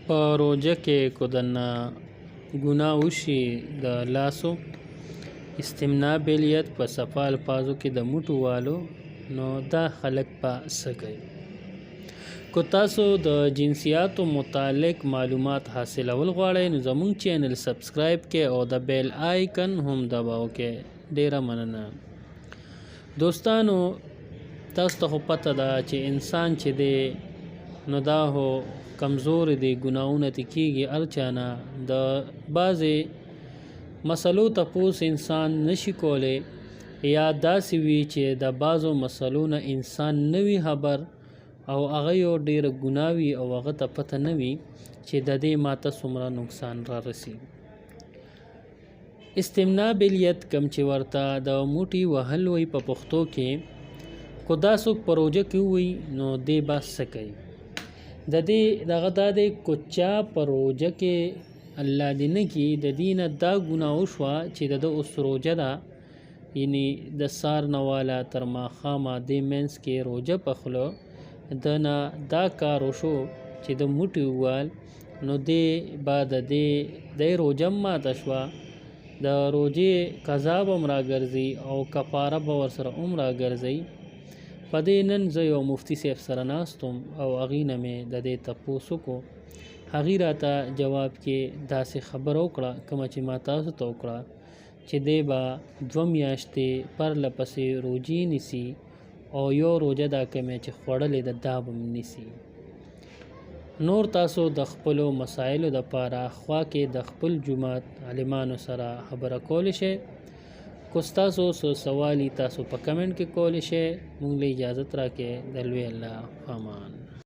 په روژه کې کو دنه ګناه وشي د لاسو استمنا بیلیت په صفا الفاظو کې د موټو والو نو دا خلک په څه کوي. کو تاسو د جنسیاتو متعلق معلومات حاصلول غواړئ نو زموږ چینل سبسکرایب کې او د بیل آیکن هم دباو کې. ډیره مننه دوستانو. تاسو ته خو پته ده چې انسان چې دی نو دا هو کمزور دی، ګناهونه ته کېږي هرچانه د بعضې مسلو تپوس انسان نشي کولی، یا داسې وي چې د بعضو مسلو نه انسان نه وي خبر او هغه یو ډېره ګناه وي او هغه ته پته نه وي چې د دې ماته څومره نقصان را رسي. استمنا بیلیت کم چې ورته د موټي وهل وي په پښتو کې، کو دا څوک په روژه کې ووي نو دې به څه کوي. د دې دغه دا دی کو چا په روژه کې الله دې نه کي د دې نه دا ګناه وشوه چې د ده اوس روژه ده، یعنې د سار نه واله تر ماښامه دې منځ کې روژه پخله د نه دا کار وشو چې د موټي ووال نو دې به د دې روژه هم ماته شوه، د روژې قضا به هم راګرځي او کفاره به ورسره هم راګرځي. په دې نن زه یو مفتي صاحب سره ناست وم او هغې نه مې د دې تپوس وکړو. هغې راته جواب کې داسې خبره وکړه کومه چې ما تاسو ته وکړه چې دی به 2 میاشتې پرله پسې روژې نیسي او یو روژه دا کومه چې خوړلې ده دا به نیسي. نور تاسو د خپلو مسایلو دپاره خوا کې د خپل جومات عالمانو سره خبره کولی شئ. کو ستاسو سوالي تاسو په کمنټ کې کولی شئ. مونږ له اجازت راکړئ. د لوی الله په امان.